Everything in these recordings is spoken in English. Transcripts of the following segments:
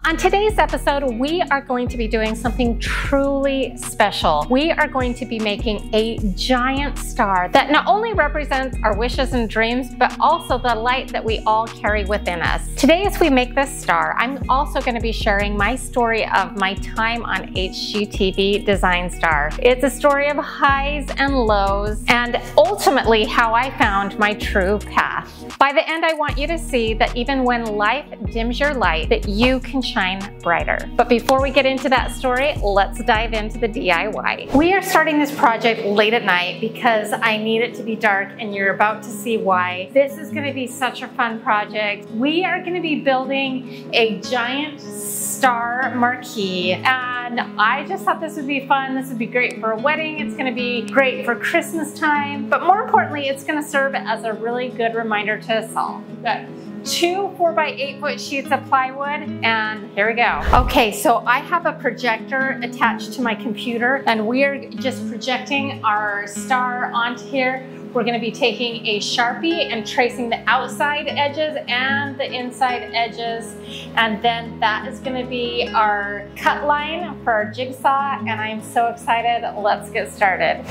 On today's episode, we are going to be doing something truly special. We are going to be making a giant star that not only represents our wishes and dreams, but also the light that we all carry within us. Today, as we make this star, I'm also going to be sharing my story of my time on HGTV Design Star. It's a story of highs and lows, and ultimately how I found my true path. By the end, I want you to see that even when life dims your light, that you can shine brighter. But before we get into that story, let's dive into the DIY. We are starting this project late at night because I need it to be dark, and you're about to see why. This is going to be such a fun project. We are going to be building a giant star marquee, and I just thought this would be fun. This would be great for a wedding. It's going to be great for Christmas time, but more importantly, it's going to serve as a really good reminder to us all. We've got 2 4x8 foot sheets of plywood, and here we go. Okay, so I have a projector attached to my computer, and we are just projecting our star onto here. We're going to be taking a Sharpie and tracing the outside edges and the inside edges, and then that is going to be our cut line for our jigsaw, and I'm so excited. Let's get started.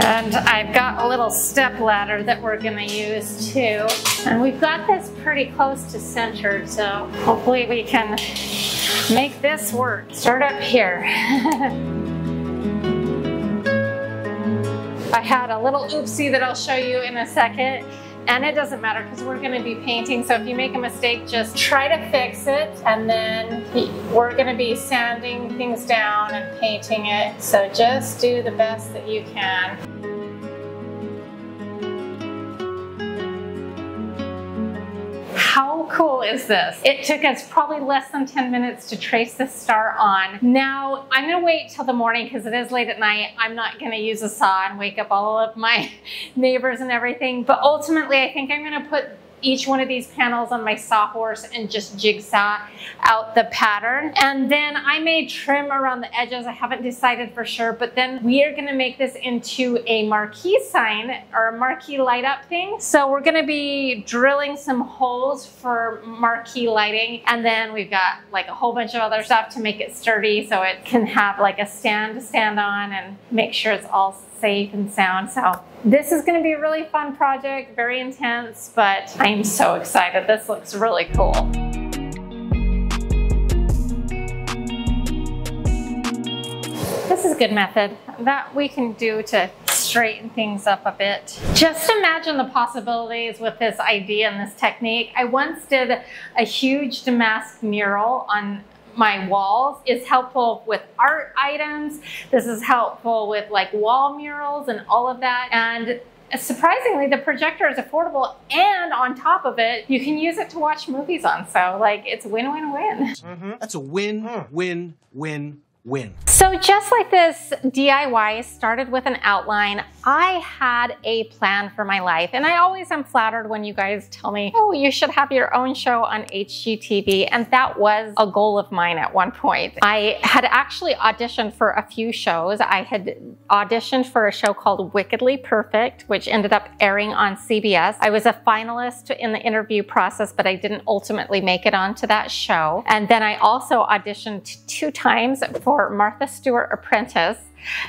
And I've got a little step ladder that we're going to use too, and we've got this pretty close to centered, so hopefully we can make this work. Start up here. I had a little oopsie that I'll show you in a second, and it doesn't matter because we're going to be painting, so if you make a mistake, just try to fix it, and then we're going to be sanding things down and painting it, so just do the best that you can. How cool is this? It took us probably less than 10 minutes to trace this star on. Now, I'm gonna wait till the morning because it is late at night. I'm not gonna use a saw and wake up all of my neighbors and everything, but ultimately I think I'm gonna put each one of these panels on my sawhorse and just jigsaw out the pattern. And then I may trim around the edges. I haven't decided for sure, but then we are gonna make this into a marquee sign or a marquee light up thing. So we're gonna be drilling some holes for marquee lighting. And then we've got like a whole bunch of other stuff to make it sturdy so it can have like a stand to stand on and make sure it's all safe and sound. So this is going to be a really fun project, very intense, but I'm so excited. This looks really cool. This is a good method that we can do to straighten things up a bit. Just imagine the possibilities with this idea and this technique. I once did a huge damask mural on my walls. It's helpful with art items. This is helpful with like wall murals and all of that. And surprisingly, the projector is affordable, and on top of it, you can use it to watch movies on. So like, it's win-win-win. That's a win-win-win-win. So just like this DIY started with an outline, I had a plan for my life. And I always am flattered when you guys tell me, oh, you should have your own show on HGTV. And that was a goal of mine at one point. I had actually auditioned for a few shows. I had auditioned for a show called Wickedly Perfect, which ended up airing on CBS. I was a finalist in the interview process, but I didn't ultimately make it onto that show. And then I also auditioned 2 times for Martha Stewart Apprentice.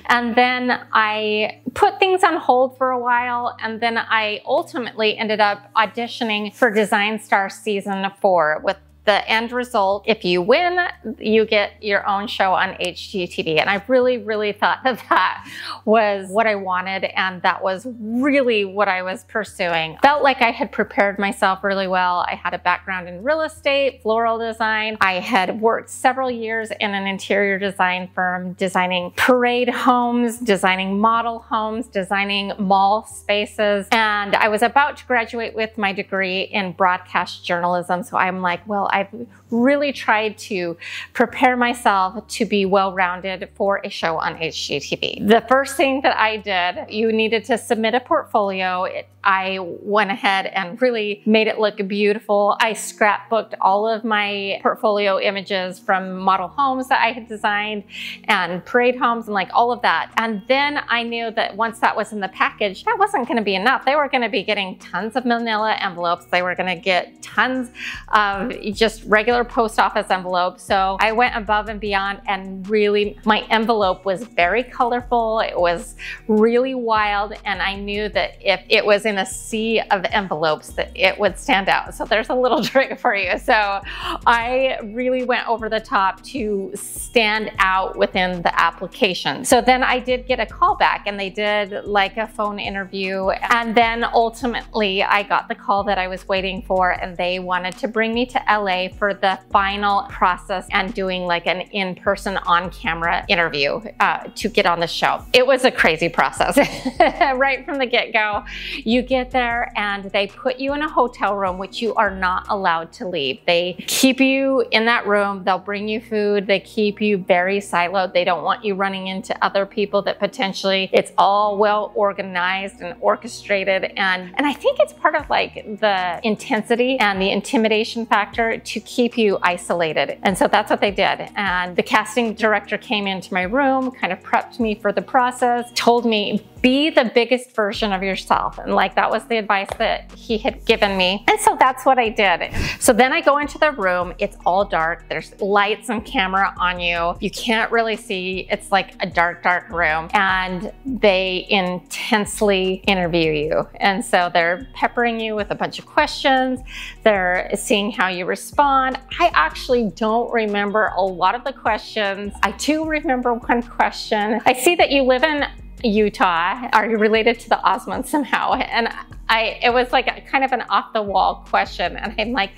And then I put things on hold for a while, and then I ultimately ended up auditioning for Design Star Season 4 with the end result. If you win, you get your own show on HGTV. And I really, really thought that that was what I wanted, and that was really what I was pursuing. Felt like I had prepared myself really well. I had a background in real estate, floral design. I had worked several years in an interior design firm, designing parade homes, designing model homes, designing mall spaces. And I was about to graduate with my degree in broadcast journalism. So I'm like, well, I've really tried to prepare myself to be well-rounded for a show on HGTV. The first thing that I did, you needed to submit a portfolio. I went ahead and really made it look beautiful. I scrapbooked all of my portfolio images from model homes that I had designed and parade homes and like all of that. And then I knew that once that was in the package, that wasn't going to be enough. They were going to be getting tons of manila envelopes. They were going to get tons of just regular regular post office envelope. So I went above and beyond, and really my envelope was very colorful. It was really wild, and I knew that if it was in a sea of envelopes that it would stand out. So there's a little trick for you. So I really went over the top to stand out within the application. So then I did get a call back, and they did like a phone interview, and then ultimately I got the call that I was waiting for, and they wanted to bring me to LA for the final process and doing like an in-person on-camera interview to get on the show. It was a crazy process. Right from the get-go, you get there and they put you in a hotel room, which you are not allowed to leave. They keep you in that room. They'll bring you food. They keep you very siloed. They don't want you running into other people that potentially, it's all well organized and orchestrated. And I think it's part of like the intensity and the intimidation factor to keep you isolated. And so that's what they did. And the casting director came into my room, kind of prepped me for the process, told me, be the biggest version of yourself. And like, that was the advice that he had given me. And so that's what I did. So then I go into the room, it's all dark. There's lights and camera on you. You can't really see. It's like a dark, dark room, and they intensely interview you. And so they're peppering you with a bunch of questions. They're seeing how you respond. I actually don't remember a lot of the questions. I do remember one question. I see that you live in Utah. Are you related to the Osmonds somehow? And it was like a kind of an off-the-wall question. And I'm like,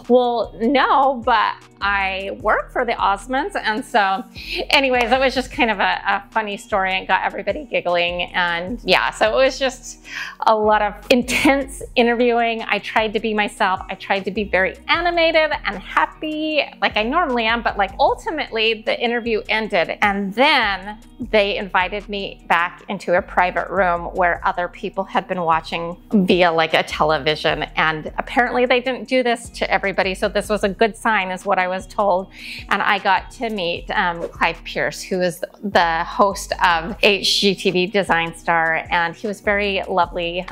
well, no, but I work for the Osmonds. And so anyways, it was just kind of a funny story and got everybody giggling. And yeah, so it was just a lot of intense interviewing. I tried to be myself. I tried to be very animated and happy like I normally am, but like ultimately the interview ended, and then they invited me back into a private room where other people had been watching via like a television. And apparently they didn't do this to everybody. So this was a good sign is what I was told. And I got to meet Clive Pierce, who is the host of HGTV Design Star. And he was very lovely,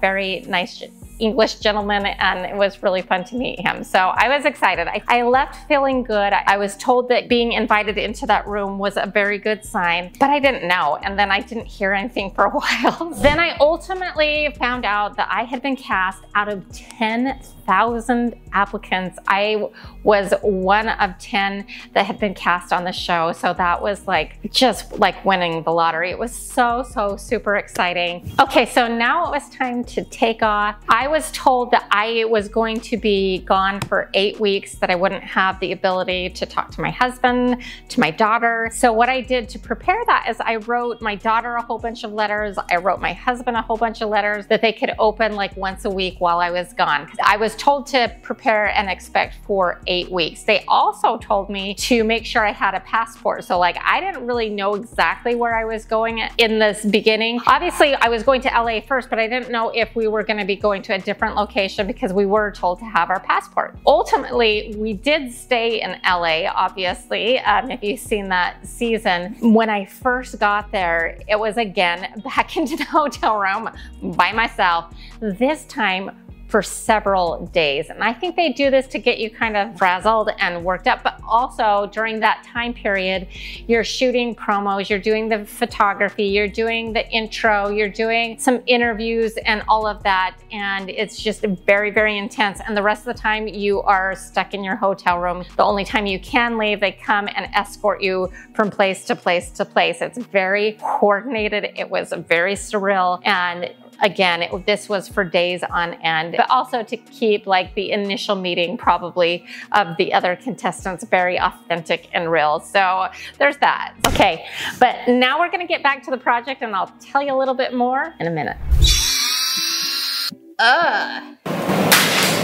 very nice English gentleman, and it was really fun to meet him. So I was excited. I left feeling good. I was told that being invited into that room was a very good sign, but I didn't know. And then I didn't hear anything for a while. Then I ultimately found out that I had been cast out of 10,000 applicants. I was one of 10 that had been cast on the show. So that was like, just like winning the lottery. It was so super exciting. Okay, so now it was time to take off. I was told that I was going to be gone for 8 weeks, that I wouldn't have the ability to talk to my husband, to my daughter. So what I did to prepare that is I wrote my daughter a whole bunch of letters. I wrote my husband a whole bunch of letters that they could open like once a week while I was gone. I was told to prepare and expect for 8 weeks. They also told me to make sure I had a passport. So like, I didn't really know exactly where I was going in this beginning. Obviously I was going to LA first, but I didn't know if we were going to be going to a different location because we were told to have our passport. Ultimately, we did stay in LA, obviously, if you've seen that season. When I first got there, it was again back into the hotel room by myself, this time for several days. And I think they do this to get you kind of frazzled and worked up, but also during that time period, you're shooting promos, you're doing the photography, you're doing the intro, you're doing some interviews and all of that. And it's just very intense. And the rest of the time you are stuck in your hotel room. The only time you can leave, they come and escort you from place to place to place. It's very coordinated. It was very surreal. And again, this was for days on end, but also to keep like the initial meeting probably of the other contestants very authentic and real. So there's that. Okay, but now we're gonna get back to the project and I'll tell you a little bit more in a minute.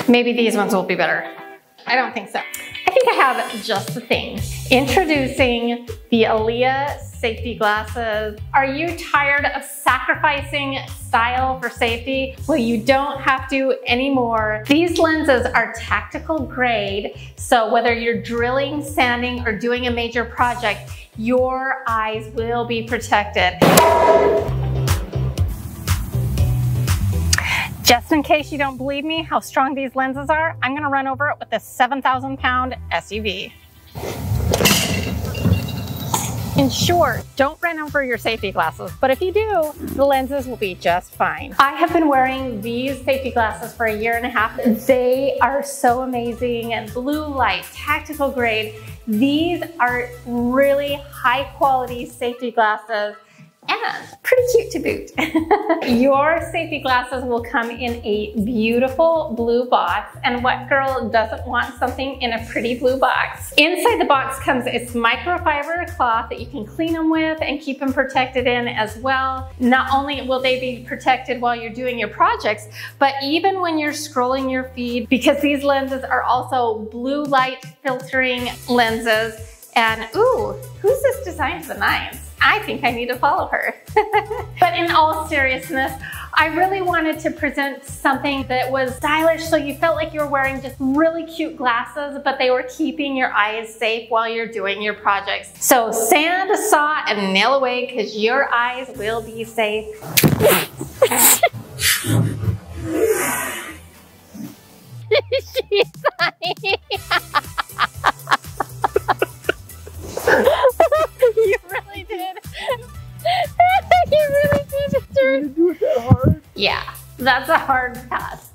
Maybe these ones will be better. I don't think so. I think I have just the thing. Introducing the Aaliyah safety glasses. Are you tired of sacrificing style for safety? Well, you don't have to anymore. These lenses are tactical grade, so whether you're drilling, sanding, or doing a major project, your eyes will be protected. Just in case you don't believe me how strong these lenses are, I'm gonna run over it with this 7,000-pound SUV. In short, don't run over your safety glasses, but if you do, the lenses will be just fine. I have been wearing these safety glasses for 1.5 years. They are so amazing, and blue light, tactical grade. These are really high quality safety glasses and pretty cute to boot. Your safety glasses will come in a beautiful blue box, and what girl doesn't want something in a pretty blue box? Inside the box comes this microfiber cloth that you can clean them with and keep them protected in as well. Not only will they be protected while you're doing your projects, but even when you're scrolling your feed, because these lenses are also blue light filtering lenses. And ooh, who's this design to the nines? I think I need to follow her. But in all seriousness, I really wanted to present something that was stylish, so you felt like you were wearing just really cute glasses, but they were keeping your eyes safe while you're doing your projects. So sand, saw, and nail away, because your eyes will be safe. She's funny. You really did. You really did. Did you do it that hard? Yeah, that's a hard pass.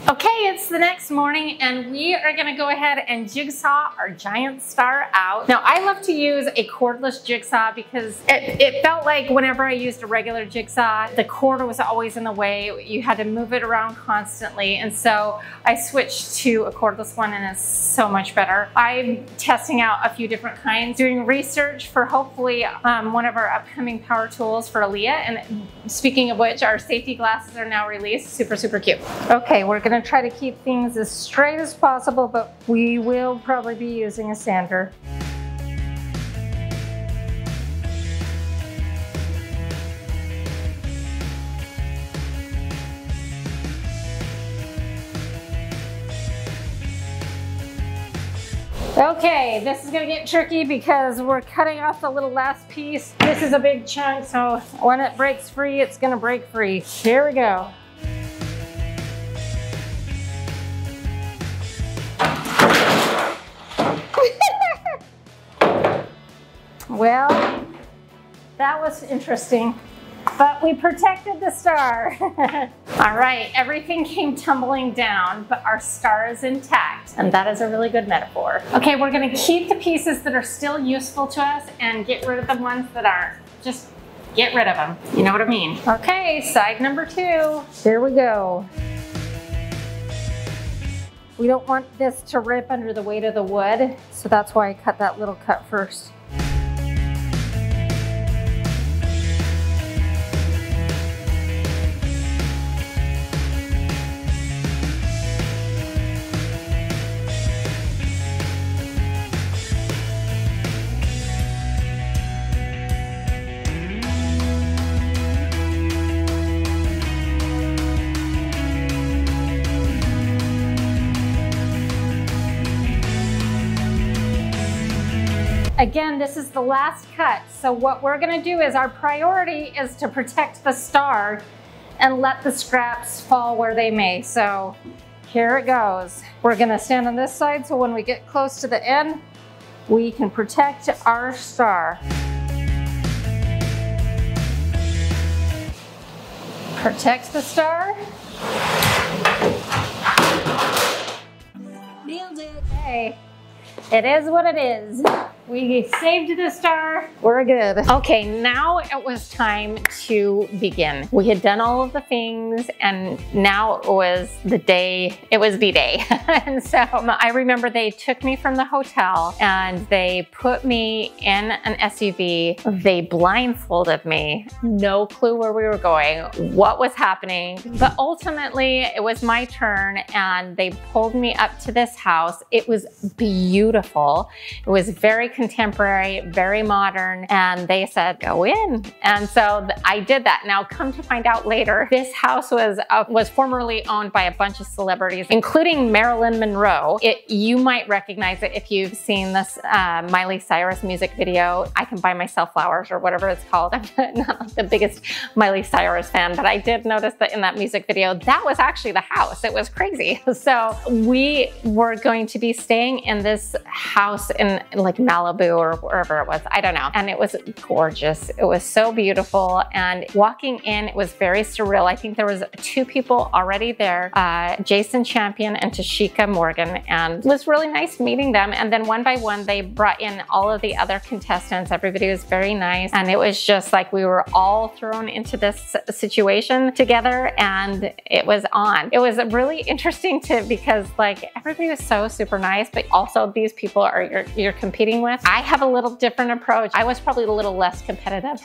Okay, it's the next morning and we are gonna go ahead and jigsaw our giant star out. Now, I love to use a cordless jigsaw because it felt like whenever I used a regular jigsaw, the cord was always in the way. You had to move it around constantly. And so I switched to a cordless one and it's so much better. I'm testing out a few different kinds, doing research for hopefully one of our upcoming power tools for Aaliyah. And speaking of which, our safety glasses are now released. Super, super cute. Okay, we're gonna try to keep things as straight as possible, but we will probably be using a sander. Okay, this is gonna get tricky because we're cutting off the little last piece. This is a big chunk, so when it breaks free, it's gonna break free. Here we go. Well, that was interesting, but we protected the star. All right, everything came tumbling down, but our star is intact, and that is a really good metaphor. Okay, we're gonna keep the pieces that are still useful to us and get rid of the ones that aren't. Just get rid of them, you know what I mean? Okay, side number 2, here we go. We don't want this to rip under the weight of the wood, so that's why I cut that little cut first. Again, this is the last cut. So what we're gonna do is our priority is to protect the star and let the scraps fall where they may. So here it goes. We're gonna stand on this side so when we get close to the end, we can protect our star. Protect the star. Nailed it. Okay, it is what it is. We saved the star, we're good. Okay, now it was time to begin. We had done all of the things and now it was the day, it was V-Day. And so I remember they took me from the hotel and they put me in an SUV. They blindfolded me, no clue where we were going, what was happening. But ultimately it was my turn and they pulled me up to this house. It was beautiful. It was very contemporary, very modern, and they said, go in. And so I did that. Now, come to find out later, this house was formerly owned by a bunch of celebrities, including Marilyn Monroe. You might recognize it if you've seen this Miley Cyrus music video, I Can Buy Myself Flowers, or whatever it's called. I'm not the biggest Miley Cyrus fan, but I did notice that in that music video, that was actually the house. It was crazy. So we were going to be staying in this house in like Malibu or wherever it was, I don't know. And it was gorgeous. It was so beautiful. And walking in, it was very surreal. I think there was 2 people already there, Jason Champion and Tashika Morgan, and it was really nice meeting them. And then one by one, they brought in all of the other contestants. Everybody was very nice. And it was just like we were all thrown into this situation together, and it was on. It was really interesting because like everybody was so super nice, but also these people are you're competing with. I have a little different approach. I was probably a little less competitive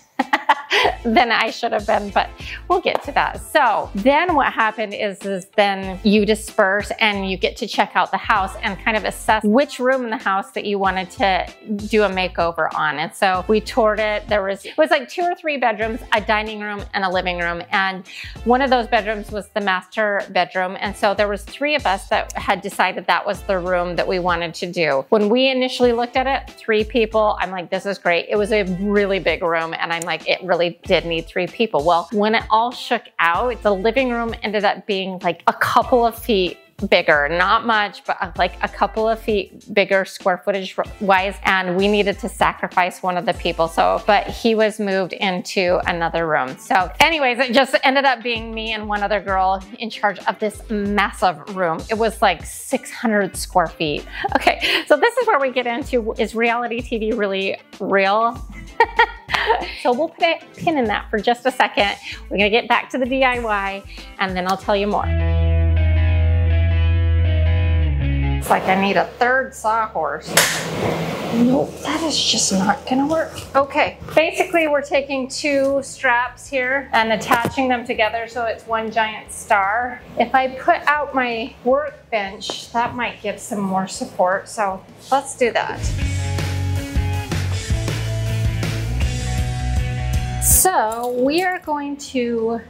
than I should have been, but we'll get to that. So then what happened is then you disperse and you get to check out the house and kind of assess which room in the house that you wanted to do a makeover on. And so we toured it. It was like 2 or 3 bedrooms, a dining room and a living room. And one of those bedrooms was the master bedroom. And so there was 3 of us that had decided that was the room that we wanted to do. When we initially looked at it, 3 people, I'm like, this is great. It was a really big room. And I'm like, it really did need 3 people. Well, when it all shook out, the living room ended up being like a couple of feet bigger, not much, but like a couple of feet bigger square footage wise. And we needed to sacrifice one of the people. So, but he was moved into another room. So anyways, it just ended up being me and one other girl in charge of this massive room. It was like 600 square feet. Okay, so this is where we get into, is reality TV really real? So we'll put a pin in that for just a second. We're gonna get back to the DIY and then I'll tell you more. It's like I need a 3rd sawhorse. Nope, that is just not gonna work. Okay, basically we're taking 2 straps here and attaching them together so it's one giant star. If I put out my workbench, that might give some more support, so let's do that. So we are going to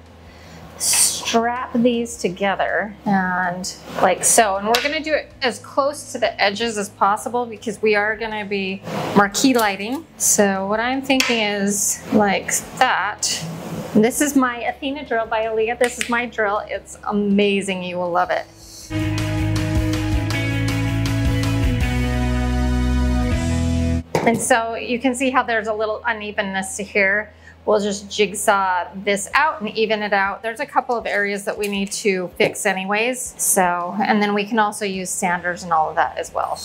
strap these together and like so, and we're going to do it as close to the edges as possible because we are going to be marquee lighting. So what I'm thinking is like that. This is my Athena drill by Aaliyah. This is my drill. It's amazing. You will love it. And so you can see how there's a little unevenness to here. We'll just jigsaw this out and even it out. There's a couple of areas that we need to fix anyways. So, and then we can also use sanders and all of that as well.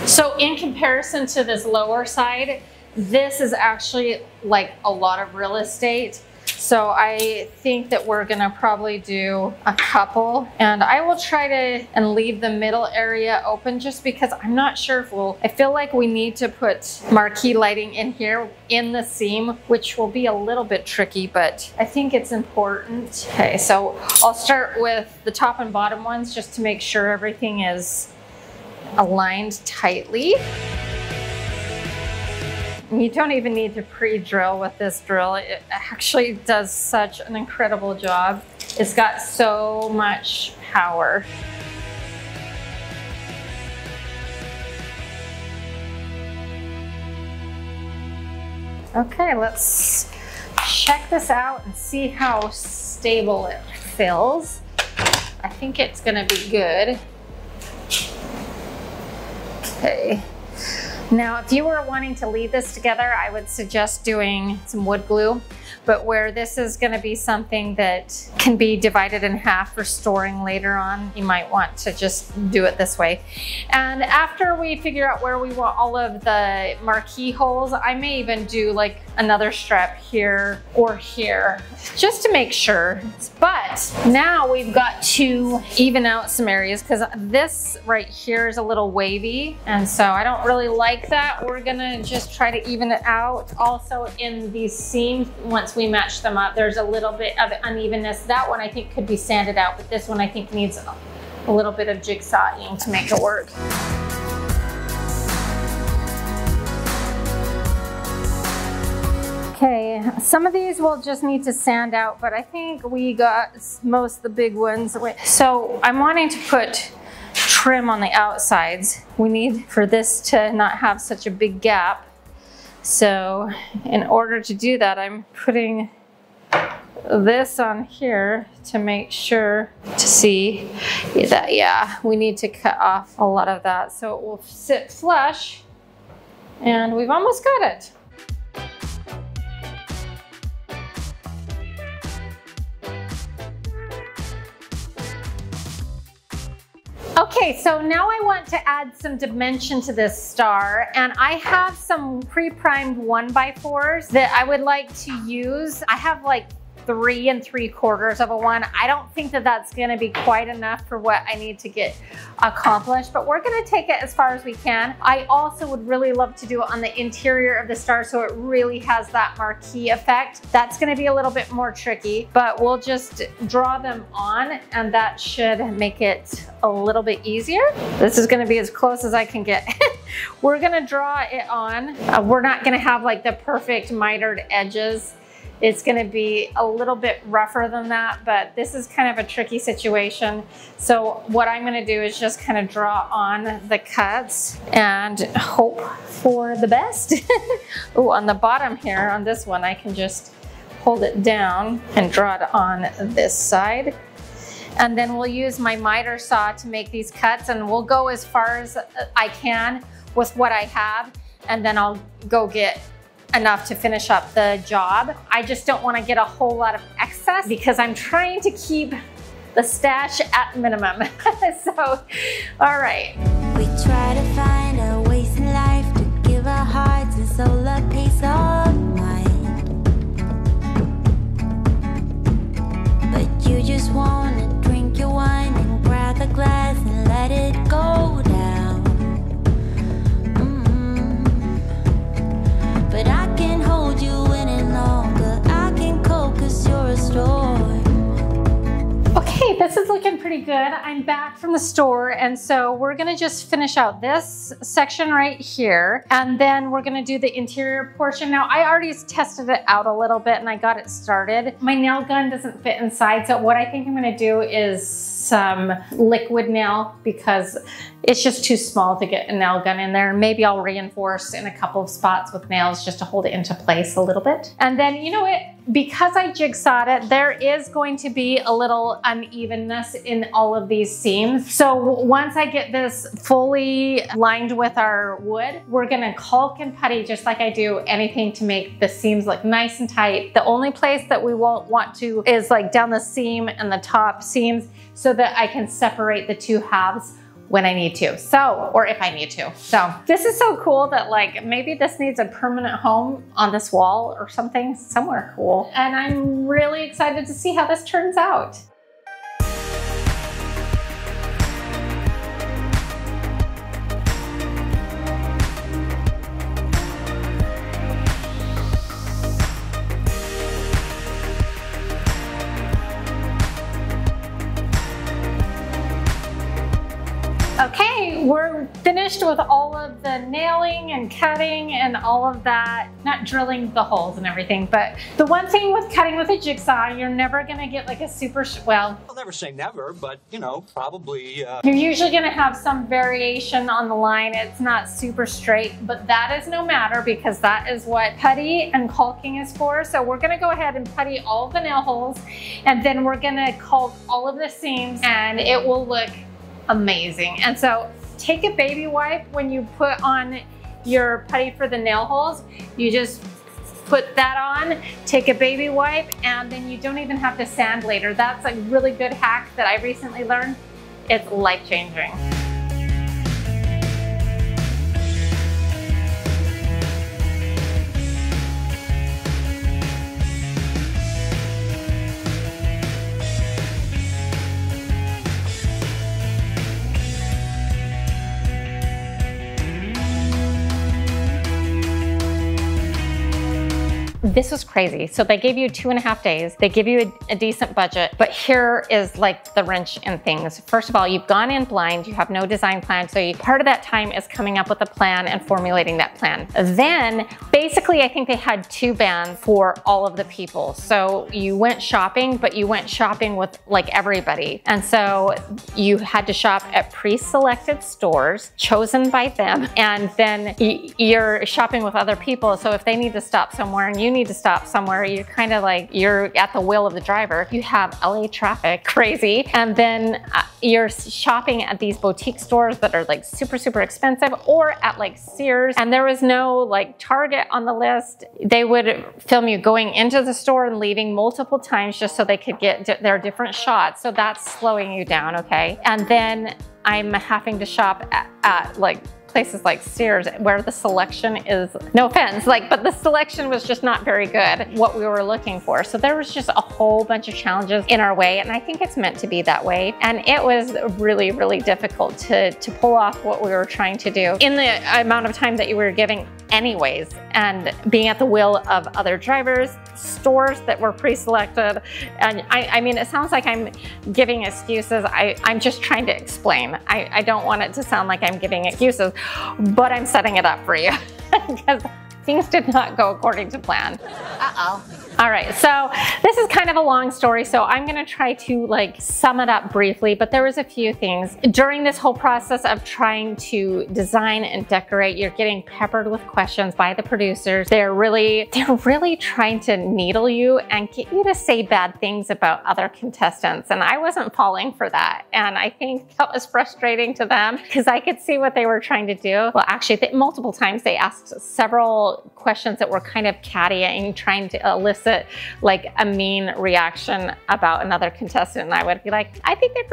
So in comparison to this lower side, this is actually like a lot of real estate. So I think that we're gonna probably do a couple, and I will try to and leave the middle area open just because I'm not sure if I feel like we need to put marquee lighting in here in the seam, which will be a little bit tricky, but I think it's important. Okay, so I'll start with the top and bottom ones just to make sure everything is aligned tightly. You don't even need to pre-drill with this drill. It actually does such an incredible job. It's got so much power. Okay, let's check this out and see how stable it fills. I think it's gonna be good. Okay. Now, if you were wanting to leave this together, I would suggest doing some wood glue, but where this is gonna be something that can be divided in half for storing later on, you might want to just do it this way. And after we figure out where we want all of the marquee holes, I may even do like another strap here or here, just to make sure. But now we've got to even out some areas because this right here is a little wavy, and so I don't really like that. We're gonna just try to even it out. Also in these seams, once we match them up, there's a little bit of unevenness. That one I think could be sanded out, but this one I think needs a little bit of jigsawing to make it work. Okay, some of these will just need to sand out, but I think we got most of the big ones. So I'm wanting to put trim on the outsides. We need for this to not have such a big gap. So in order to do that, I'm putting this on here to make sure to see that, yeah, we need to cut off a lot of that so it will sit flush, and we've almost got it. Okay, so now I want to add some dimension to this star, and I have some pre-primed 1x4s that I would like to use. I have like 3 3/4 of a one. I don't think that that's gonna be quite enough for what I need to get accomplished, but we're gonna take it as far as we can. I also would really love to do it on the interior of the star so it really has that marquee effect. That's gonna be a little bit more tricky, but we'll just draw them on and that should make it a little bit easier. This is gonna be as close as I can get. We're gonna draw it on. We're not gonna have like the perfect mitered edges. It's gonna be a little bit rougher than that, but this is kind of a tricky situation. So what I'm gonna do is just kind of draw on the cuts and hope for the best. Oh, on the bottom here, on this one, I can just hold it down and draw it on this side. And then we'll use my miter saw to make these cuts, and we'll go as far as I can with what I have, and then I'll go get enough to finish up the job. I just don't want to get a whole lot of excess because I'm trying to keep the stash at minimum. So, all right. We try to find our ways in life to give our hearts and soul a peace of mind. But you just want to drink your wine and grab the glass and let it go down. But I can hold you any longer. I can cope 'cause you're a story. Okay, this is looking pretty good. I'm back from the store, and so we're gonna just finish out this section right here, and then we're gonna do the interior portion. Now, I already tested it out a little bit and I got it started. My nail gun doesn't fit inside, so what I think I'm gonna do is some liquid nail because it's just too small to get a nail gun in there. Maybe I'll reinforce in a couple of spots with nails just to hold it into place a little bit. And then, you know what? Because I jigsawed it, there is going to be a little unevenness in all of these seams. So once I get this fully lined with our wood, we're gonna caulk and putty just like I do anything to make the seams look nice and tight. The only place that we won't want to is like down the seam and the top seams so that I can separate the two halves when I need to, so, or if I need to. So this is so cool that like maybe this needs a permanent home on this wall or something, somewhere cool. And I'm really excited to see how this turns out. Okay, we're finished with all of the nailing and cutting and all of that. Not drilling the holes and everything, but the one thing with cutting with a jigsaw, you're never gonna get like a super, well, I'll never say never, but you know, probably. You're usually gonna have some variation on the line. It's not super straight, but that is no matter because that is what putty and caulking is for. So we're gonna go ahead and putty all of the nail holes, and then we're gonna caulk all of the seams, and it will look amazing. And so take a baby wipe when you put on your putty for the nail holes. You just put that on, take a baby wipe, and then you don't even have to sand later. That's a really good hack that I recently learned. It's life-changing. this was crazy. So they gave you 2.5 days. They give you a decent budget, but here is like the wrench in things. First of all, you've gone in blind. You have no design plan. So part of that time is coming up with a plan and formulating that plan. Then basically, I think they had 2 bands for all of the people. So you went shopping, but you went shopping with like everybody. And so you had to shop at pre-selected stores chosen by them. And then you're shopping with other people. So if they need to stop somewhere and you need to stop somewhere, you're kind of like, you're at the will of the driver. You have LA traffic, crazy. And then you're shopping at these boutique stores that are like super, super expensive, or at like Sears. And there was no like Target on the list. They would film you going into the store and leaving multiple times just so they could get their different shots. So that's slowing you down, okay? And then I'm having to shop at like places like Sears where the selection is, no offense, but the selection was just not very good, what we were looking for. So there was just a whole bunch of challenges in our way, and I think it's meant to be that way. And it was really, really difficult to pull off what we were trying to do in the amount of time that you were giving anyways, and being at the will of other drivers, stores that were pre-selected. And I mean, it sounds like I'm giving excuses. I'm just trying to explain. I don't want it to sound like I'm giving excuses, but I'm setting it up for you because things did not go according to plan. Uh-oh. All right, so this is kind of a long story, so I'm gonna try to like sum it up briefly, but there was a few things. During this whole process of trying to design and decorate, you're getting peppered with questions by the producers. They're really trying to needle you and get you to say bad things about other contestants, and I wasn't falling for that. And I think that was frustrating to them because I could see what they were trying to do. Well, actually, multiple times they asked several questions that were kind of catty and trying to elicit like a mean reaction about another contestant, and I would be like, I think they're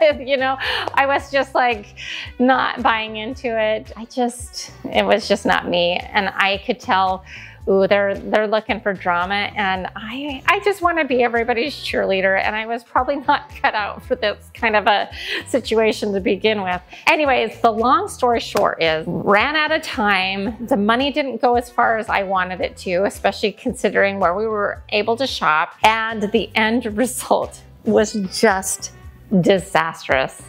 great. You know, I was just like not buying into it. It was just not me, and I could tell, ooh, they're looking for drama, and I just want to be everybody's cheerleader, and I was probably not cut out for this kind of a situation to begin with. Anyways, the long story short is, ran out of time. The money didn't go as far as I wanted it to, especially considering where we were able to shop, and the end result was just disastrous.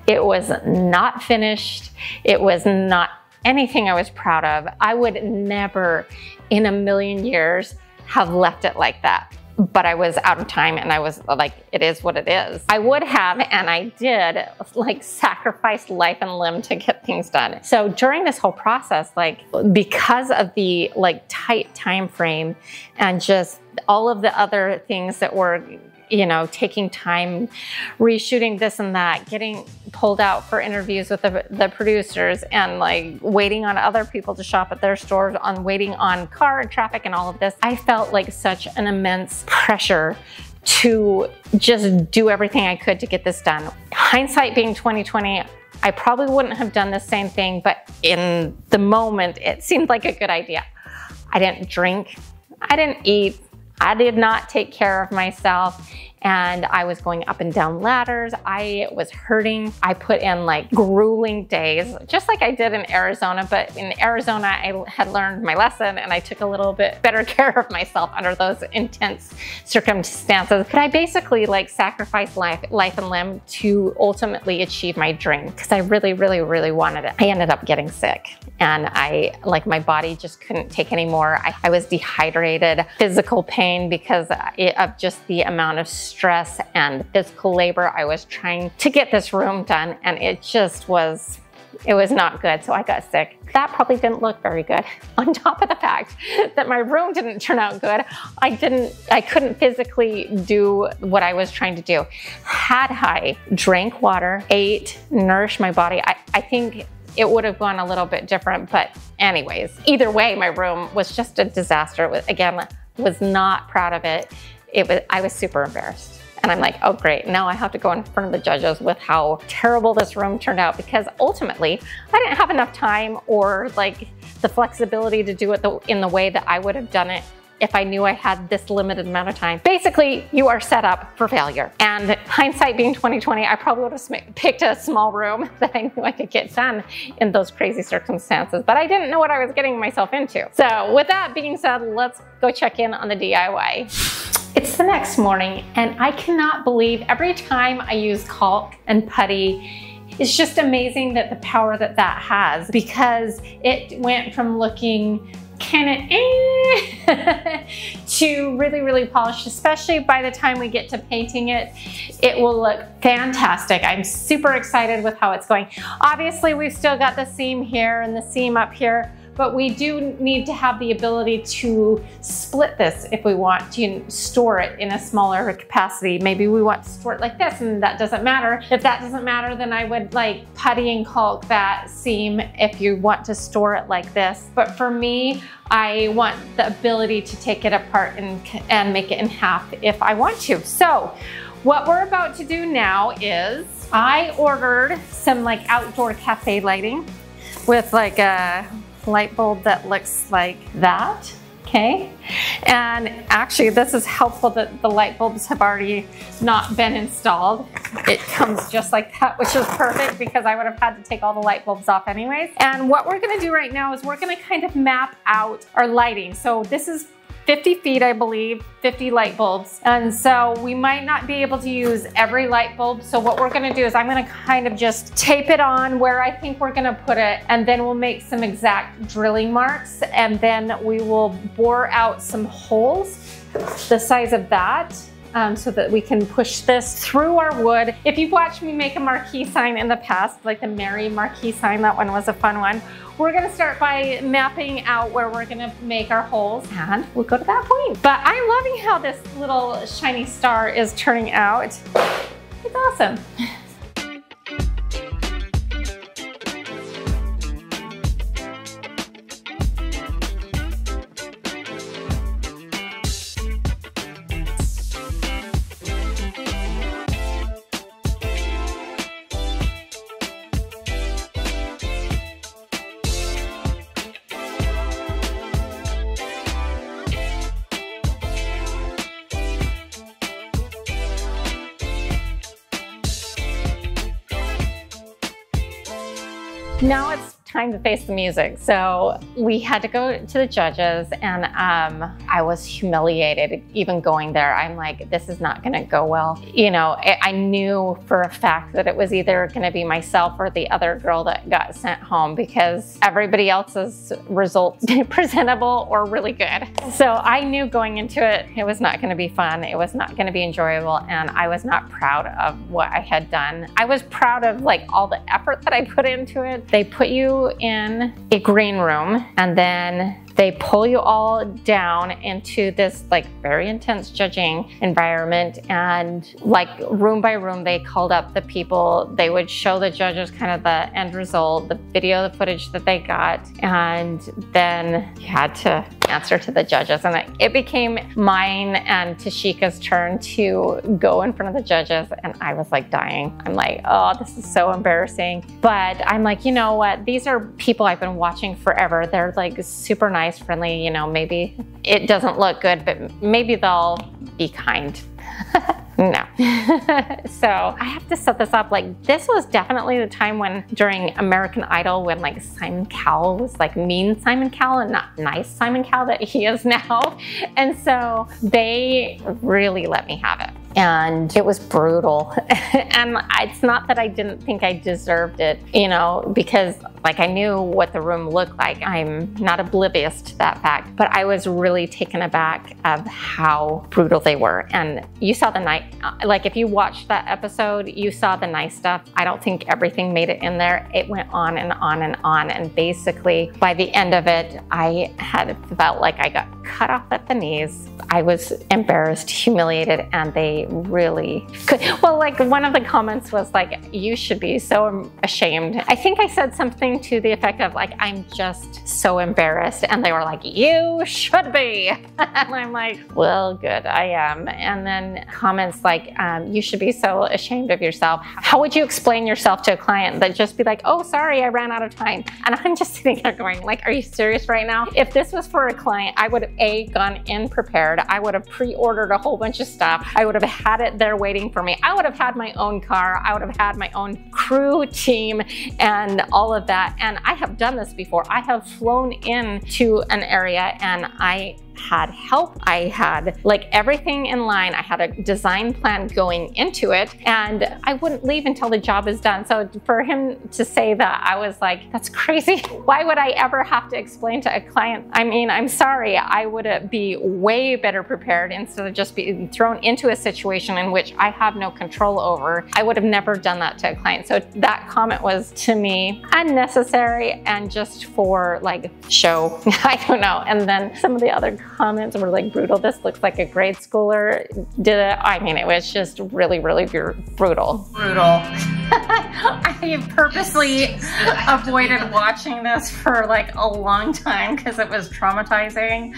It was not finished. It was not anything I was proud of. I would never in a million years have left it like that. But I was out of time, and I was like, it is what it is. I would have, and I did, like sacrifice life and limb to get things done. So during this whole process, like because of the like tight time frame and just all of the other things that were, you know, taking time, reshooting this and that, getting pulled out for interviews with the producers, and like waiting on other people to shop at their stores, waiting on car and traffic and all of this, I felt like such an immense pressure to just do everything I could to get this done. Hindsight being 2020, I probably wouldn't have done the same thing, but in the moment, it seemed like a good idea. I didn't drink, I didn't eat, I did not take care of myself, and I was going up and down ladders. I was hurting. I put in like grueling days, just like I did in Arizona, but in Arizona, I had learned my lesson, and I took a little bit better care of myself under those intense circumstances. But I basically like sacrificed life and limb to ultimately achieve my dream, because I really, really, really wanted it. I ended up getting sick, and my body just couldn't take anymore. I was dehydrated, physical pain because of just the amount of stress and physical labor I was trying to get this room done, and it was not good. So I got sick. That probably didn't look very good. On top of the fact that my room didn't turn out good, I couldn't physically do what I was trying to do. Had I drank water, ate, nourished my body, I think it would have gone a little bit different. But anyways, either way, my room was just a disaster. Was not proud of it. I was super embarrassed. And I'm like, oh great, now I have to go in front of the judges with how terrible this room turned out, because ultimately I didn't have enough time or like the flexibility to do it in the way that I would have done it if I knew I had this limited amount of time. Basically, you are set up for failure. And hindsight being 2020, I probably would have picked a small room that I knew I could get done in those crazy circumstances, but I didn't know what I was getting myself into. So with that being said, let's go check in on the DIY. It's the next morning and I cannot believe every time I use caulk and putty, it's just amazing that the power that has, because it went from looking kind of to really, really polished, especially by the time we get to painting it, it will look fantastic. I'm super excited with how it's going. Obviously, we've still got the seam here and the seam up here, but we do need to have the ability to split this if we want to store it in a smaller capacity. Maybe we want to store it like this and that doesn't matter. If that doesn't matter, then I would like putty and caulk that seam if you want to store it like this. But for me, I want the ability to take it apart and make it in half if I want to. So what we're about to do now is I ordered some like outdoor cafe lighting with like a light bulb that looks like that, okay? And actually this is helpful that the light bulbs have already not been installed. It comes just like that, which is perfect because I would have had to take all the light bulbs off anyways. And what we're gonna do right now is we're gonna kind of map out our lighting. So this is 50 feet, I believe, 50 light bulbs. And so we might not be able to use every light bulb. So what we're gonna do is I'm gonna kind of just tape it on where I think we're gonna put it, and then we'll make some exact drilling marks, and then we will bore out some holes the size of that, so that we can push this through our wood. If you've watched me make a marquee sign in the past, like the Mary marquee sign, that one was a fun one. We're gonna start by mapping out where we're gonna make our holes, and we'll go to that point. But I'm loving how this little shiny star is turning out. It's awesome. Now it's time to face the music. So we had to go to the judges, and I was humiliated even going there. I'm like, this is not gonna go well. You know, I knew for a fact that it was either gonna be myself or the other girl that got sent home, because everybody else's result presentable or really good. So I knew going into it, it was not gonna be fun. It was not gonna be enjoyable, and I was not proud of what I had done. I was proud of like all the effort that I put into it. They put you in a green room, and then they pull you all down into this like very intense judging environment, and like room by room they called up the people. They would show the judges kind of the end result, the video, the footage that they got, and then you had to answer to the judges. And it became mine and Tashika's turn to go in front of the judges, and I was like dying. I'm like, oh, this is so embarrassing. But I'm like, you know what? These are people I've been watching forever. They're like super nice, friendly, you know, maybe it doesn't look good, but maybe they'll be kind. No. So I have to set this up. Like, this was definitely the time when, during American Idol, when like Simon Cowell was like mean Simon Cowell and not nice Simon Cowell that he is now. And so they really let me have it. And it was brutal. And it's not that I didn't think I deserved it, you know, because like I knew what the room looked like. I'm not oblivious to that fact, but I was really taken aback of how brutal they were. And you saw the night, like if you watched that episode, you saw the nice stuff. I don't think everything made it in there. It went on and on and on. And basically by the end of it, I had felt like I got cut off at the knees. I was embarrassed, humiliated, and they really could. Well, like one of the comments was like, you should be so ashamed. I think I said something to the effect of like, I'm just so embarrassed. And they were like, you should be. And I'm like, well, good, I am. And then comments like, you should be so ashamed of yourself. How would you explain yourself to a client that just be like, oh, sorry, I ran out of time? And I'm just sitting there going like, are you serious right now? If this was for a client, I would gone in prepared. I would have pre-ordered a whole bunch of stuff. I would have had it there waiting for me. I would have had my own car. I would have had my own crew team and all of that. And I have done this before. I have flown into an area and I had help. I had like everything in line. I had a design plan going into it and I wouldn't leave until the job is done. So for him to say that, I was like, that's crazy. Why would I ever have to explain to a client? I mean, I'm sorry. I would be way better prepared instead of just being thrown into a situation in which I have no control over. I would have never done that to a client. So that comment was to me unnecessary and just for like show. I don't know. And then some of the other comments were like brutal. This looks like a grade schooler did it. I mean, it was just really, really brutal. I purposely avoided watching this for like a long time because it was traumatizing.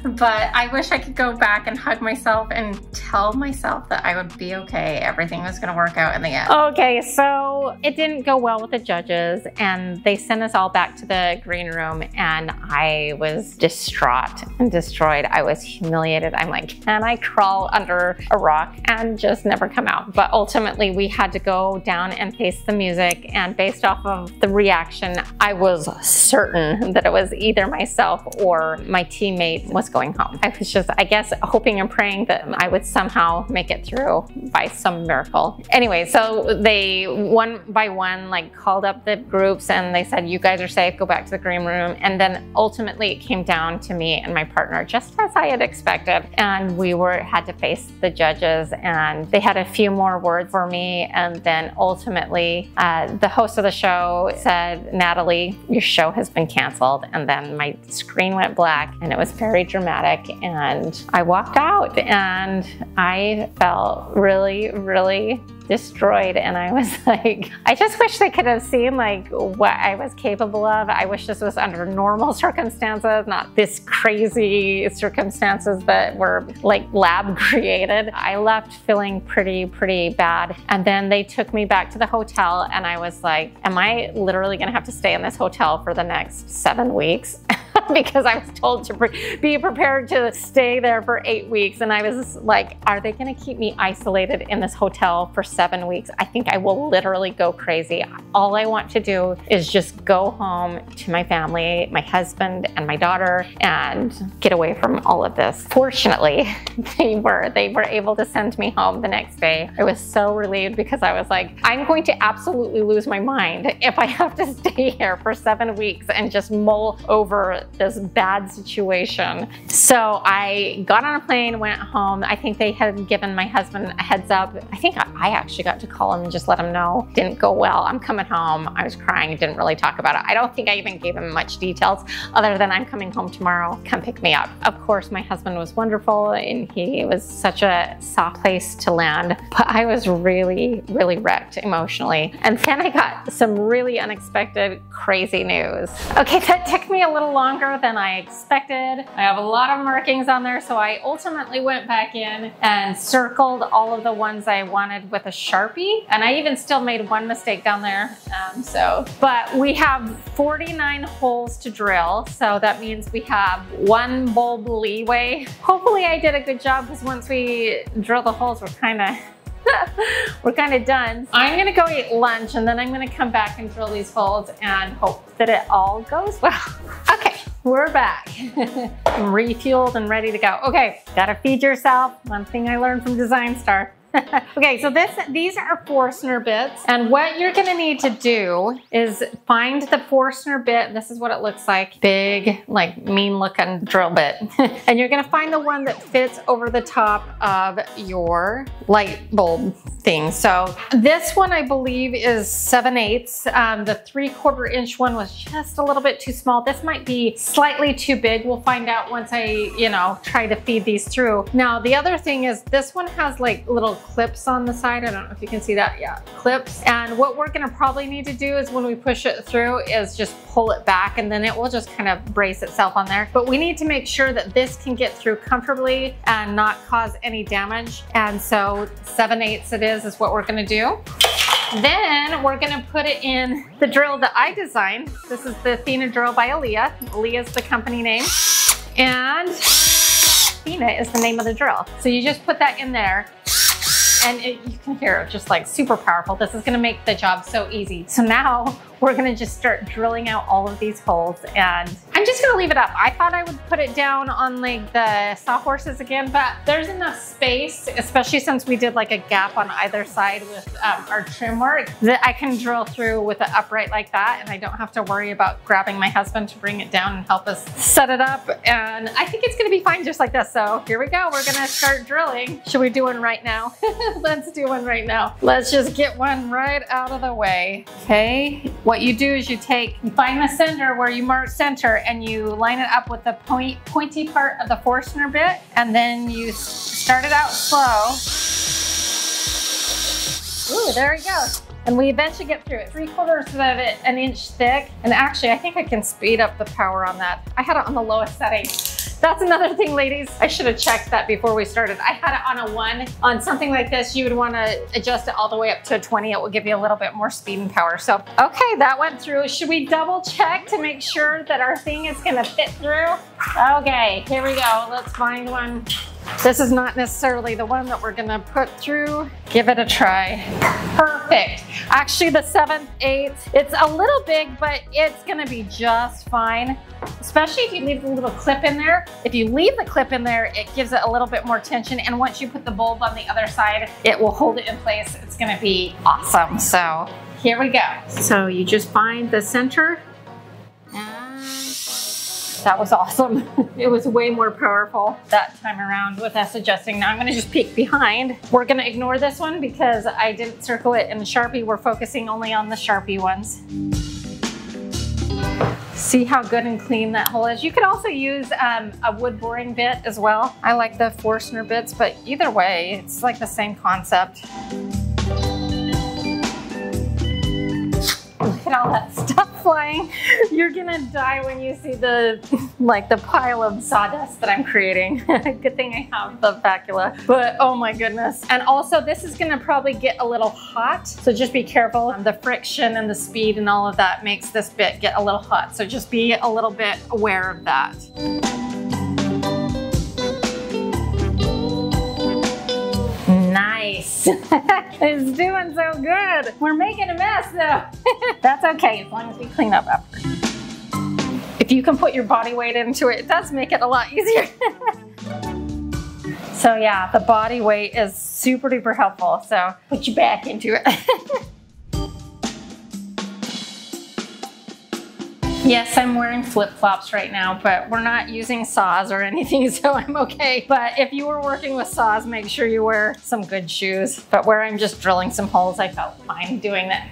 But I wish I could go back and hug myself and tell myself that I would be okay. Everything was gonna work out in the end. Okay, so it didn't go well with the judges and they sent us all back to the green room and I was distraught and destroyed. I was humiliated. I'm like, can I crawl under a rock and just never come out? But ultimately we had to go down and face the music, and based off of the reaction, I was certain that it was either myself or my teammate was going home. I was just, I guess, hoping and praying that I would somehow make it through by some miracle. Anyway, so they one by one like called up the groups and they said, you guys are safe, go back to the green room. And then ultimately it came down to me and my partner, just as I had expected. And we had to face the judges and they had a few more words for me. And then ultimately the host of the show said, Natalie, your show has been canceled. And then my screen went black and it was very dramatic and I walked out and I felt really, really destroyed. And I was like, I just wish they could have seen like what I was capable of. I wish this was under normal circumstances, not this crazy circumstances that were like lab created. I left feeling pretty bad. And then they took me back to the hotel and I was like, am I literally gonna have to stay in this hotel for the next 7 weeks? Because I was told to be prepared to stay there for 8 weeks. And I was like, are they gonna keep me isolated in this hotel for 7 weeks? I think I will literally go crazy. All I want to do is just go home to my family, my husband and my daughter, and get away from all of this. Fortunately, they were able to send me home the next day. I was so relieved because I was like, I'm going to absolutely lose my mind if I have to stay here for 7 weeks and just mull over this bad situation. So I got on a plane, went home. I think they had given my husband a heads up. I think I actually got to call him and just let him know. Didn't go well. I'm coming home. I was crying. Didn't really talk about it. I don't think I even gave him much details other than I'm coming home tomorrow. Come pick me up. Of course, my husband was wonderful and he was such a soft place to land. But I was really, really wrecked emotionally. And then I got some really unexpected, crazy news. Okay, that took me a little longer than I expected. I have a lot of markings on there, so I ultimately went back in and circled all of the ones I wanted with a Sharpie, and I even still made one mistake down there. But we have 49 holes to drill, so that means we have 1 bulb leeway. Hopefully I did a good job because once we drill the holes, we're kind of done. I'm gonna go eat lunch and then I'm gonna come back and drill these holes and hope that it all goes well. Okay, we're back. I'm refueled and ready to go. Okay, gotta feed yourself. One thing I learned from Design Star. Okay, so these are Forstner bits, and what you're gonna need to do is find the Forstner bit. This is what it looks like. Big, like mean looking drill bit. And you're gonna find the one that fits over the top of your light bulb thing. So this one I believe is 7/8. The 3/4 inch one was just a little bit too small. This might be slightly too big. We'll find out once I, try to feed these through. Now the other thing is this one has like little clips on the side. I don't know if you can see that. Yeah, clips. And what we're gonna probably need to do is when we push it through is just pull it back and then it will just kind of brace itself on there. But we need to make sure that this can get through comfortably and not cause any damage. And so 7/8 it is what we're gonna do. Then we're gonna put it in the drill that I designed. This is the Athena drill by Aaliyah. Aaliyah's the company name. And Athena is the name of the drill. So you just put that in there. And you can hear it just like super powerful. This is gonna make the job so easy. So now we're gonna just start drilling out all of these holes, and I'm just gonna leave it up. I thought I would put it down on like the sawhorses again, but there's enough space, especially since we did like a gap on either side with our trim work, that I can drill through with an upright like that, and I don't have to worry about grabbing my husband to bring it down and help us set it up. And I think it's gonna be fine just like this. So here we go, we're gonna start drilling. Should we do one right now? Let's do one right now. Let's just get one right out of the way. Okay, what you do is you find the center where you mark center, and you line it up with the pointy part of the Forstner bit, and then you start it out slow. Ooh, there we go. And we eventually get through it. 3/4 of it an inch thick. And actually, I think I can speed up the power on that. I had it on the lowest setting. That's another thing, ladies. I should have checked that before we started. I had it on a 1. On something like this, you would want to adjust it all the way up to a 20. It will give you a little bit more speed and power. So, okay, that went through. Should we double check to make sure that our thing is gonna fit through? Okay, here we go. Let's find one. This is not necessarily the one that we're gonna put through. Give it a try. Perfect. Actually, the 7/8, it's a little big, but it's gonna be just fine. Especially if you leave the little clip in there. If you leave the clip in there, it gives it a little bit more tension. And once you put the bulb on the other side, it will hold it in place. It's gonna be awesome. So here we go. So you just find the center. That was awesome. It was way more powerful that time around with us adjusting. Now I'm gonna just peek behind. We're gonna ignore this one because I didn't circle it in the Sharpie. We're focusing only on the Sharpie ones. See how good and clean that hole is. You could also use a wood boring bit as well. I like the Forstner bits, but either way, it's like the same concept. Look at all that stuff flying. You're gonna die when you see the pile of sawdust that I'm creating. Good thing I have the spatula, but oh my goodness. And also this is gonna probably get a little hot, so just be careful. The friction and the speed and all of that makes this bit get a little hot, so just be a little bit aware of that. Nice. It's doing so good. We're making a mess though. That's okay, as long as we clean up after. If you can put your body weight into it, it does make it a lot easier. So yeah, the body weight is super duper helpful. So put your back into it. Yes, I'm wearing flip-flops right now, but we're not using saws or anything, so I'm okay. But if you were working with saws, make sure you wear some good shoes. But where I'm just drilling some holes, I felt fine doing that.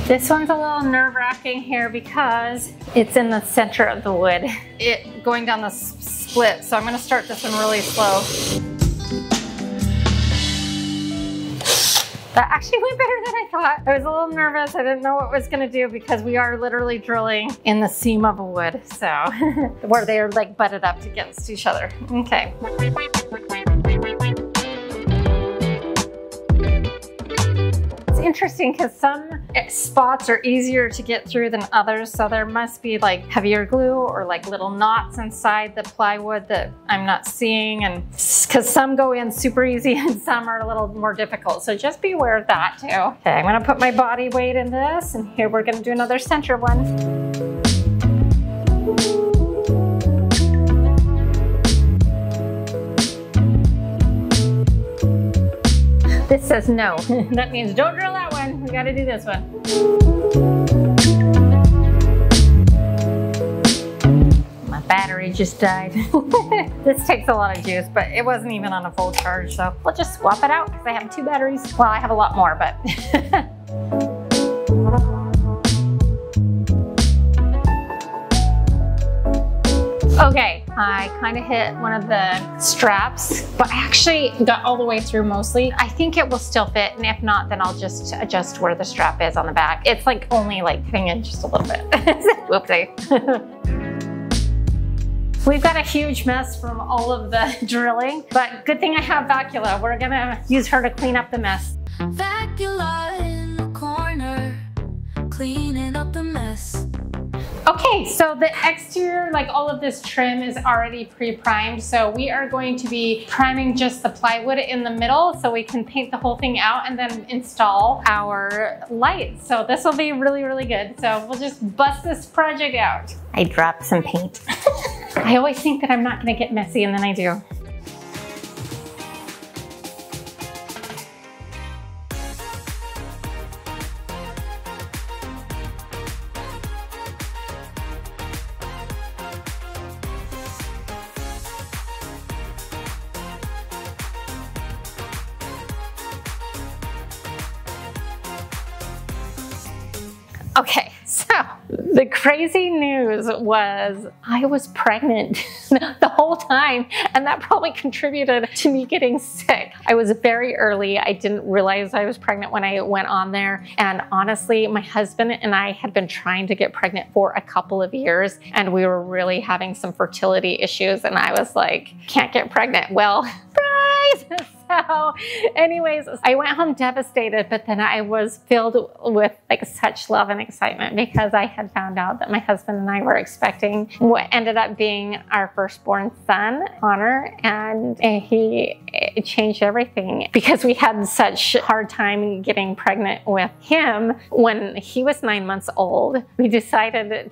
This one's a little nerve-wracking here because it's in the center of the wood. Going down the split, so I'm gonna start this one really slow. That actually went better than I thought. I was a little nervous. I didn't know what it was gonna do because we are literally drilling in the seam of a wood. So, where they are like butted up against each other. Okay. It's interesting because some spots are easier to get through than others. So there must be like heavier glue or like little knots inside the plywood that I'm not seeing. And because some go in super easy and some are a little more difficult. So just be aware of that too. Okay, I'm gonna put my body weight in this, and here we're gonna do another center one. This says no. That means don't drill that one. We gotta do this one. My battery just died. This takes a lot of juice, but it wasn't even on a full charge, so we'll just swap it out because I have 2 batteries. Well, I have a lot more, but. Okay, I kind of hit one of the straps, but I actually got all the way through mostly. I think it will still fit, and if not, then I'll just adjust where the strap is on the back. It's like only like hitting in just a little bit. Whoopsie. We've got a huge mess from all of the drilling, but good thing I have Vacula. We're gonna use her to clean up the mess. Vacula in the corner, cleaning up the mess. Okay, so the exterior, like all of this trim is already pre-primed. So we are going to be priming just the plywood in the middle so we can paint the whole thing out and then install our lights. So this will be really, really good. So we'll just bust this project out. I dropped some paint. I always think that I'm not gonna get messy and then I do. Okay, so the crazy news was I was pregnant the whole time, and that probably contributed to me getting sick. I was very early. I didn't realize I was pregnant when I went on there. And honestly, my husband and I had been trying to get pregnant for a couple of years, and we were really having some fertility issues. And I was like, can't get pregnant. Well, surprise! So anyways, I went home devastated, but then I was filled with like such love and excitement because I had found out that my husband and I were expecting what ended up being our firstborn son, Connor, and it changed everything because we had such a hard time getting pregnant with him when he was 9 months old. We decided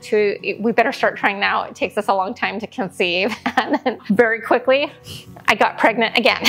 we better start trying now. It takes us a long time to conceive. And then very quickly, I got pregnant again.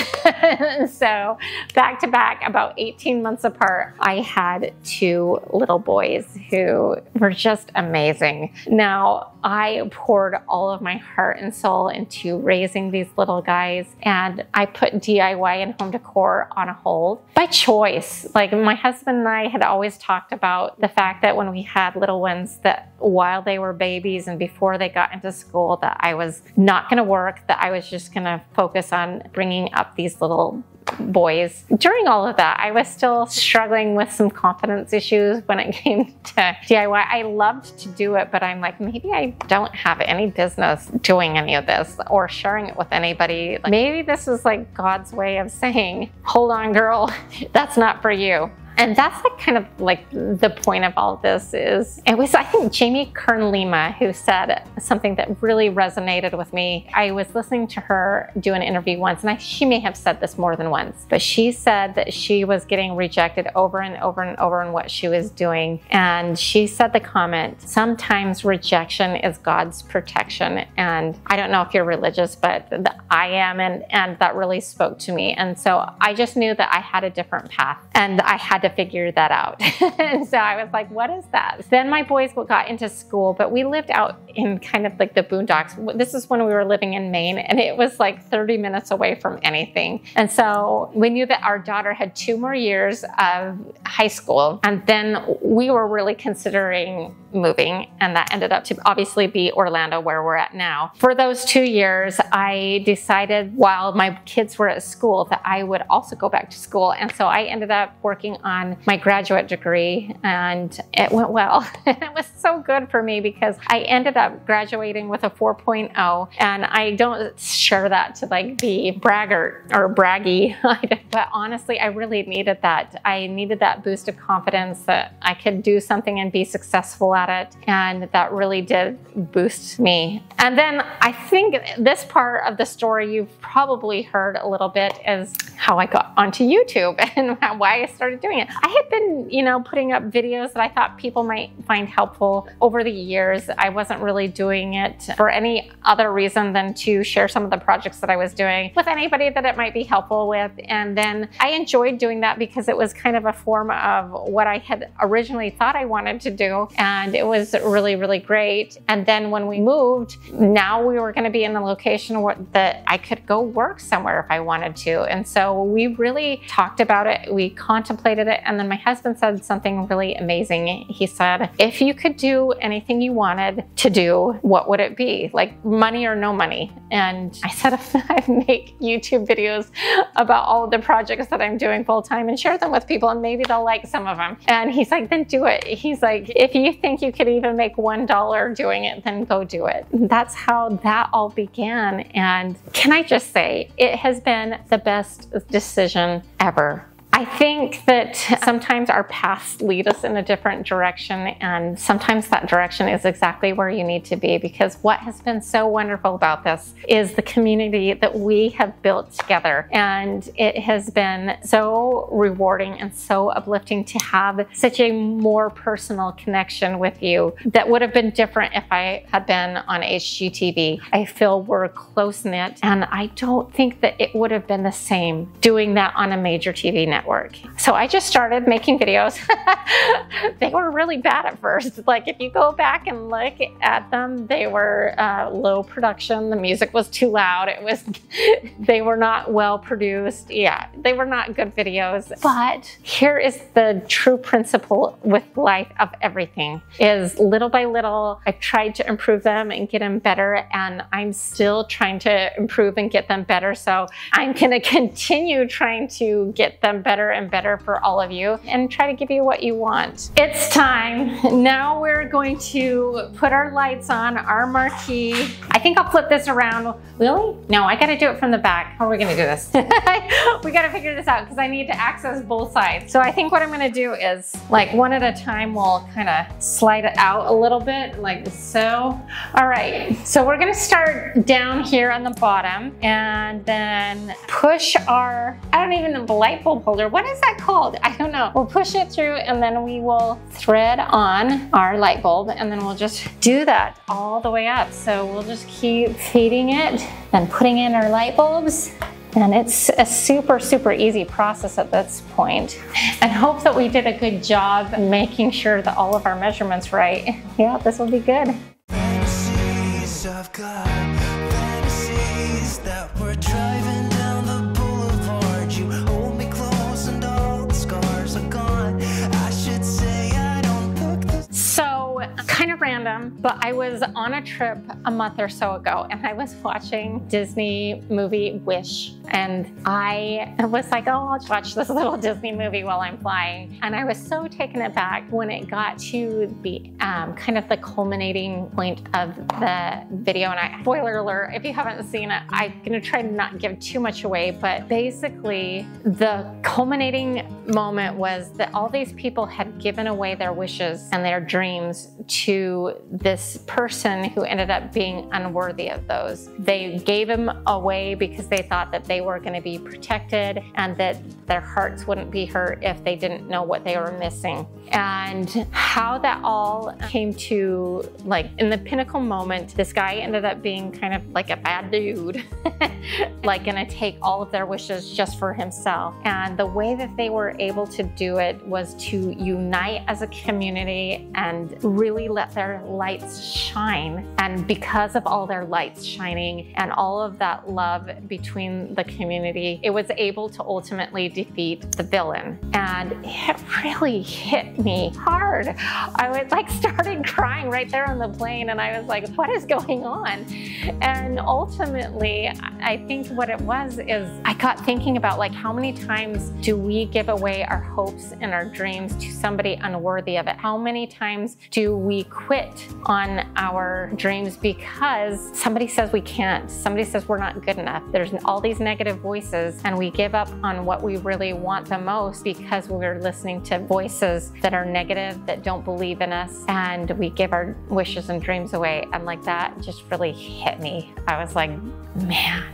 So back to back, about 18 months apart, I had 2 little boys who were just amazing. Now, I poured all of my heart and soul into raising these little guys, and I put DIY and home decor on a hold by choice. Like my husband and I had always talked about the fact that when we had little ones, that while they were babies and before they got into school, that I was not going to work, that I was just going to focus on bringing up these little boys. During all of that, I was still struggling with some confidence issues when it came to DIY. I loved to do it, but I'm like, maybe I don't have any business doing any of this or sharing it with anybody. Maybe this is like God's way of saying, hold on, girl, that's not for you. And that's like kind of like the point of all of this is, it was, I think, Jamie Kern Lima who said something that really resonated with me. I was listening to her do an interview once, and she may have said this more than once, but she said that she was getting rejected over and over and over in what she was doing. And she said the comment, sometimes rejection is God's protection. And I don't know if you're religious, but I am, and that really spoke to me. And so I just knew that I had a different path, and I had to figure that out. And so I was like, what is that? Then my boys got into school, but we lived out in kind of like the boondocks. This is when we were living in Maine, and it was like 30 minutes away from anything. And so we knew that our daughter had 2 more years of high school, and then we were really considering moving, and that ended up to obviously be Orlando, where we're at now. For those 2 years, I decided while my kids were at school that I would also go back to school. And so I ended up working on my graduate degree, and it went well. It was so good for me because I ended up graduating with a 4.0, and I don't share that to like be braggart or braggy, but honestly, I really needed that. I needed that boost of confidence that I could do something and be successful at it, and that really did boost me. And then I think this part of the story you've probably heard a little bit is how I got onto YouTube and why I started doing it. I had been, putting up videos that I thought people might find helpful over the years. I wasn't really doing it for any other reason than to share some of the projects that I was doing with anybody that it might be helpful with. And then I enjoyed doing that because it was kind of a form of what I had originally thought I wanted to do. And it was really, really great. And then when we moved, now we were going to be in a location that I could go work somewhere if I wanted to. And so we really talked about it. We contemplated it. And then my husband said something really amazing. He said, if you could do anything you wanted to do, what would it be? Like money or no money? And I said, I make YouTube videos about all of the projects that I'm doing full time and share them with people, and maybe they'll like some of them. And he's like, then do it. He's like, if you think you could even make $1 doing it, then go do it. That's how that all began. And can I just say, it has been the best decision ever. I think that sometimes our paths lead us in a different direction, and sometimes that direction is exactly where you need to be, because what has been so wonderful about this is the community that we have built together. And it has been so rewarding and so uplifting to have such a more personal connection with you that would have been different if I had been on HGTV. I feel we're close-knit, and I don't think that it would have been the same doing that on a major TV network. So I just started making videos. They were really bad at first. Like, if you go back and look at them, they were low production. The music was too loud. They were not well produced. Yeah, they were not good videos. But here is the true principle with life of everything, is little by little, I've tried to improve them and get them better, and I'm still trying to improve and get them better. So I'm gonna continue trying to get them better and better for all of you and try to give you what you want. It's time. Now we're going to put our lights on, our marquee. I think I'll flip this around. Really? No, I gotta do it from the back. How are we gonna do this? We gotta figure this out because I need to access both sides. So I think what I'm gonna do is, like, one at a time, we'll kind of slide it out a little bit, like so. All right, so we're gonna start down here on the bottom and then push our, I don't even know, the light bulb holder. What is that called? I don't know. We'll push it through and then we will thread on our light bulb, and then we'll just do that all the way up. So we'll just keep feeding it and putting in our light bulbs. And it's a super, super easy process at this point. And hope that we did a good job making sure that all of our measurements right. Yeah, this will be good. Fantasies I've got, fantasies that we're driving down the boulevard. You hold me close and all the scars are gone. I should say I don't look the So, kind of random, but I was on a trip a month or so ago and I was watching Disney movie Wish. And I was like, oh, I'll watch this little Disney movie while I'm flying. And I was so taken aback when it got to the kind of the culminating point of the video. And spoiler alert, if you haven't seen it, I'm gonna try to not give too much away, but basically the culminating moment was that all these people had given away their wishes and their dreams to this person who ended up being unworthy of those. They gave them away because they thought that they were going to be protected and that their hearts wouldn't be hurt if they didn't know what they were missing. And how that all came to, like, in the pinnacle moment, this guy ended up being kind of like a bad dude, like gonna take all of their wishes just for himself. And the way that they were able to do it was to unite as a community and really let their lights shine. And because of all their lights shining and all of that love between the community, it was able to ultimately defeat the villain. And it really hit me hard. I was like started crying right there on the plane, and I was like, what is going on? And ultimately, I think what it was is I got thinking about, like, how many times do we give away our hopes and our dreams to somebody unworthy of it? How many times do we quit on our dreams because somebody says we can't, somebody says we're not good enough? There's all these negative voices, and we give up on what we really want the most because we're listening to voices that are negative, that don't believe in us, and we give our wishes and dreams away. And like, that just really hit me. I was like, man.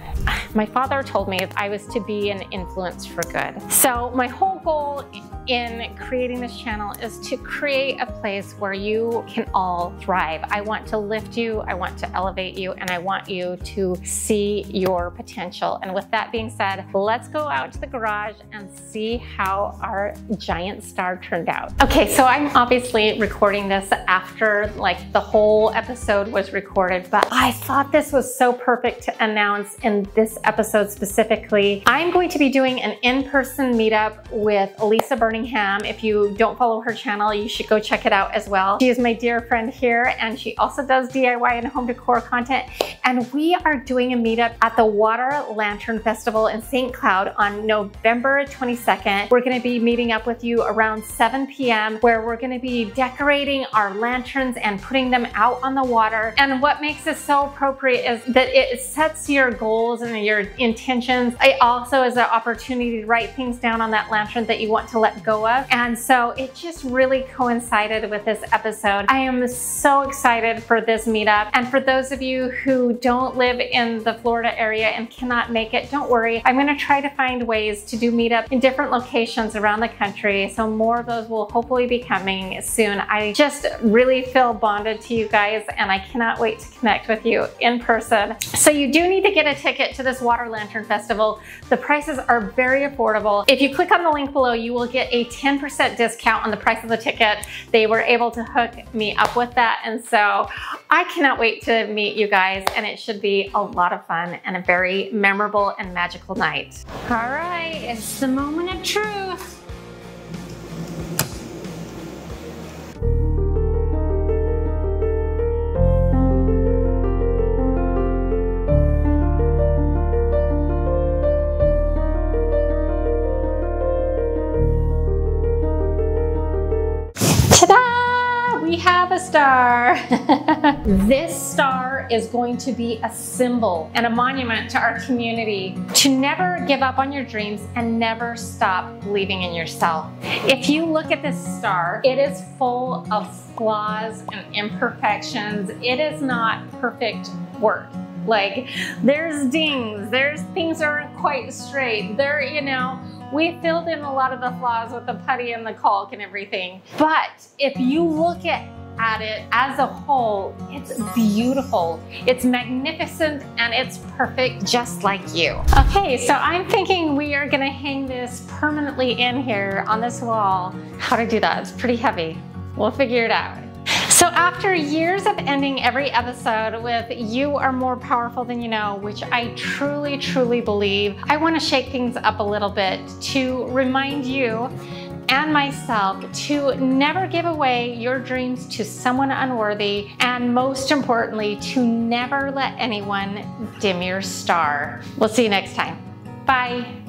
My father told me I was to be an influence for good. So my whole goal in creating this channel is to create a place where you can all thrive. I want to lift you, I want to elevate you, and I want you to see your potential. And with that being said, let's go out to the garage and see how our giant star turned out. Okay, so I'm obviously recording this after, like, the whole episode was recorded, but I thought this was so perfect to announce in this episode specifically. I'm going to be doing an in-person meetup with Lisa Birmingham. If you don't follow her channel, you should go check it out as well. She is my dear friend here, and she also does DIY and home decor content. And we are doing a meetup at the Water Lantern Festival in St. Cloud on November 22nd. We're gonna be meeting up with you around 7 p.m. where we're gonna be decorating our lanterns and putting them out on the water. And what makes this so appropriate is that it sets lists your goals and your intentions. It also is an opportunity to write things down on that lantern that you want to let go of. And so it just really coincided with this episode. I am so excited for this meetup. And for those of you who don't live in the Florida area and cannot make it, don't worry. I'm gonna try to find ways to do meetup in different locations around the country. So more of those will hopefully be coming soon. I just really feel bonded to you guys and I cannot wait to connect with you in person. So you do need to get a ticket to this Water Lantern Festival. The prices are very affordable. If you click on the link below, you will get a 10% discount on the price of the ticket. They were able to hook me up with that. And so I cannot wait to meet you guys, and it should be a lot of fun and a very memorable and magical night. All right, it's the moment of truth. Ta-da! We have a star. This star is going to be a symbol and a monument to our community to never give up on your dreams and never stop believing in yourself. If you look at this star, it is full of flaws and imperfections. It is not perfect work. Like, there's dings, there's things that aren't quite straight. There, you know, we filled in a lot of the flaws with the putty and the caulk and everything. But if you look at it as a whole, it's beautiful, it's magnificent, and it's perfect just like you. Okay, so I'm thinking we are gonna hang this permanently in here on this wall. How to do that? It's pretty heavy. We'll figure it out. So after years of ending every episode with "you are more powerful than you know," which I truly, truly believe, I want to shake things up a little bit to remind you and myself to never give away your dreams to someone unworthy, and most importantly, to never let anyone dim your star. We'll see you next time. Bye.